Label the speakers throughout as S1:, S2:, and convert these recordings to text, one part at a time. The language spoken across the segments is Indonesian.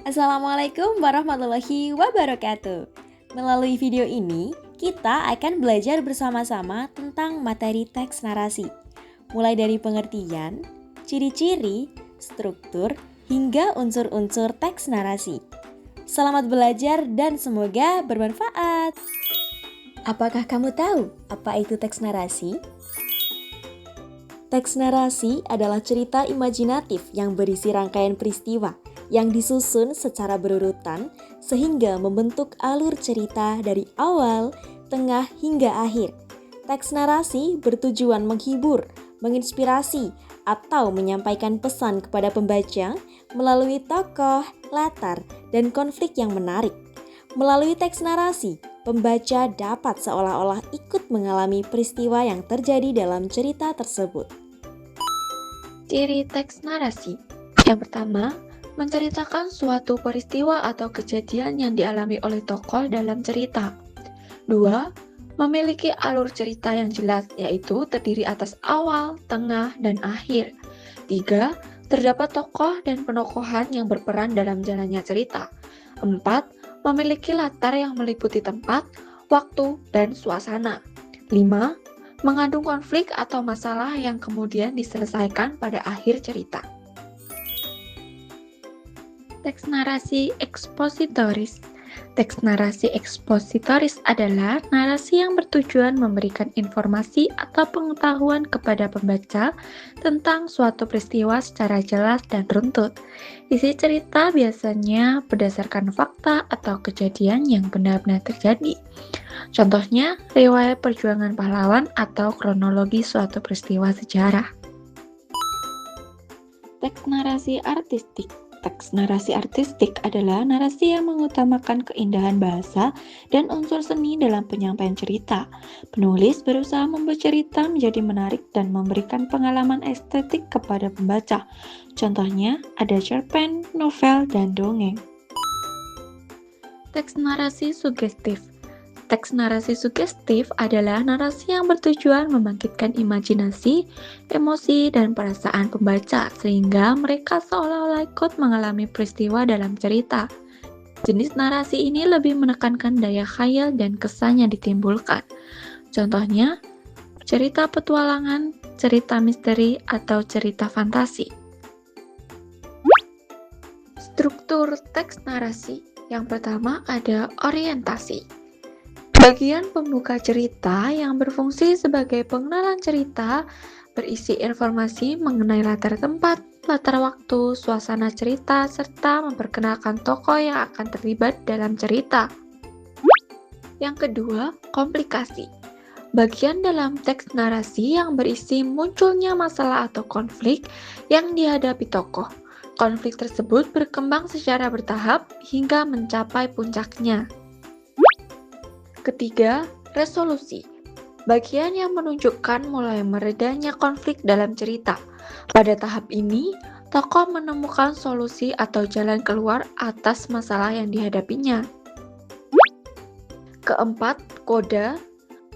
S1: Assalamualaikum warahmatullahi wabarakatuh. Melalui video ini, kita akan belajar bersama-sama tentang materi teks narasi. Mulai dari pengertian, ciri-ciri, struktur, hingga unsur-unsur teks narasi. Selamat belajar dan semoga bermanfaat. Apakah kamu tahu apa itu teks narasi? Teks narasi adalah cerita imajinatif yang berisi rangkaian peristiwa yang disusun secara berurutan sehingga membentuk alur cerita dari awal, tengah, hingga akhir. Teks narasi bertujuan menghibur, menginspirasi, atau menyampaikan pesan kepada pembaca melalui tokoh, latar, dan konflik yang menarik. Melalui teks narasi, pembaca dapat seolah-olah ikut mengalami peristiwa yang terjadi dalam cerita tersebut.
S2: Ciri teks narasi. Yang pertama, menceritakan suatu peristiwa atau kejadian yang dialami oleh tokoh dalam cerita. 2. Memiliki alur cerita yang jelas, yaitu terdiri atas awal, tengah, dan akhir. 3. Terdapat tokoh dan penokohan yang berperan dalam jalannya cerita. 4. Memiliki latar yang meliputi tempat, waktu, dan suasana. 5. Mengandung konflik atau masalah yang kemudian diselesaikan pada akhir cerita. Teks narasi ekspositoris. Teks narasi ekspositoris adalah narasi yang bertujuan memberikan informasi atau pengetahuan kepada pembaca tentang suatu peristiwa secara jelas dan runtut. Isi cerita biasanya berdasarkan fakta atau kejadian yang benar-benar terjadi. Contohnya, riwayat perjuangan pahlawan atau kronologi suatu peristiwa sejarah. Teks narasi artistik. Teks narasi artistik adalah narasi yang mengutamakan keindahan bahasa dan unsur seni dalam penyampaian cerita. Penulis berusaha membuat cerita menjadi menarik dan memberikan pengalaman estetik kepada pembaca. Contohnya, ada cerpen, novel, dan dongeng. Teks narasi sugestif. Teks narasi sugestif adalah narasi yang bertujuan membangkitkan imajinasi, emosi, dan perasaan pembaca sehingga mereka seolah-olah ikut mengalami peristiwa dalam cerita. Jenis narasi ini lebih menekankan daya khayal dan kesan yang ditimbulkan. Contohnya, cerita petualangan, cerita misteri, atau cerita fantasi. Struktur teks narasi. Yang pertama ada orientasi. Bagian pembuka cerita yang berfungsi sebagai pengenalan cerita berisi informasi mengenai latar tempat, latar waktu, suasana cerita, serta memperkenalkan tokoh yang akan terlibat dalam cerita. Yang kedua, komplikasi. Bagian dalam teks narasi yang berisi munculnya masalah atau konflik yang dihadapi tokoh. Konflik tersebut berkembang secara bertahap hingga mencapai puncaknya. Ketiga, resolusi. Bagian yang menunjukkan mulai meredanya konflik dalam cerita. Pada tahap ini, tokoh menemukan solusi atau jalan keluar atas masalah yang dihadapinya. Keempat, koda.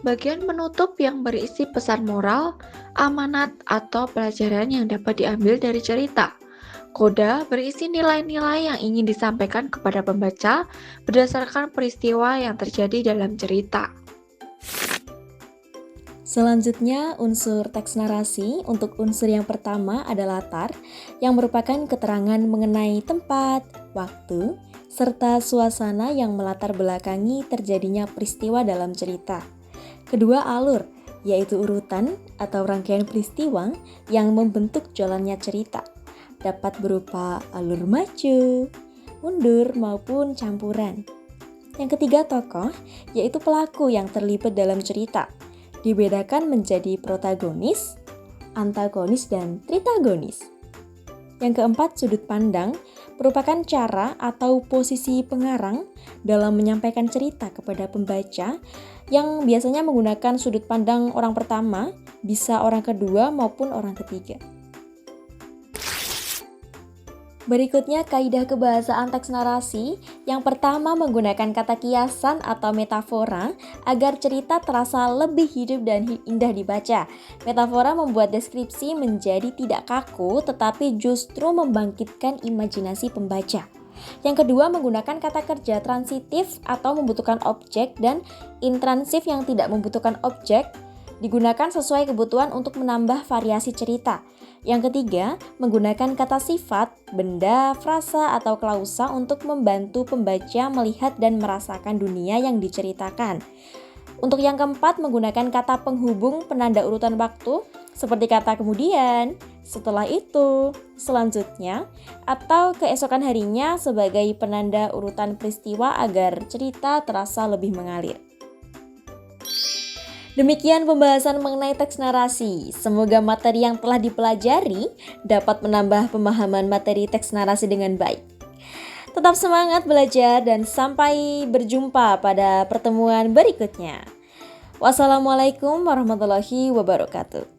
S2: Bagian penutup yang berisi pesan moral, amanat, atau pelajaran yang dapat diambil dari cerita. Koda berisi nilai-nilai yang ingin disampaikan kepada pembaca berdasarkan peristiwa yang terjadi dalam cerita.
S1: Selanjutnya, unsur teks narasi. Untuk unsur yang pertama adalah latar, yang merupakan keterangan mengenai tempat, waktu, serta suasana yang melatar belakangi terjadinya peristiwa dalam cerita. Kedua, alur, yaitu urutan atau rangkaian peristiwa yang membentuk jalannya cerita. Dapat berupa alur maju, mundur, maupun campuran. Yang ketiga, tokoh, yaitu pelaku yang terlibat dalam cerita. Dibedakan menjadi protagonis, antagonis, dan tritagonis. Yang keempat, sudut pandang, merupakan cara atau posisi pengarang dalam menyampaikan cerita kepada pembaca yang biasanya menggunakan sudut pandang orang pertama, bisa orang kedua maupun orang ketiga. Berikutnya kaidah kebahasaan teks narasi. Yang pertama menggunakan kata kiasan atau metafora agar cerita terasa lebih hidup dan indah dibaca. Metafora membuat deskripsi menjadi tidak kaku tetapi justru membangkitkan imajinasi pembaca. Yang kedua, menggunakan kata kerja transitif atau membutuhkan objek dan intransif yang tidak membutuhkan objek, digunakan sesuai kebutuhan untuk menambah variasi cerita. Yang ketiga, menggunakan kata sifat, benda, frasa, atau klausa untuk membantu pembaca melihat dan merasakan dunia yang diceritakan. Untuk yang keempat, menggunakan kata penghubung penanda urutan waktu, seperti kata kemudian, setelah itu, selanjutnya, atau keesokan harinya sebagai penanda urutan peristiwa agar cerita terasa lebih mengalir. Demikian pembahasan mengenai teks narasi. Semoga materi yang telah dipelajari dapat menambah pemahaman materi teks narasi dengan baik. Tetap semangat belajar dan sampai berjumpa pada pertemuan berikutnya. Wassalamualaikum warahmatullahi wabarakatuh.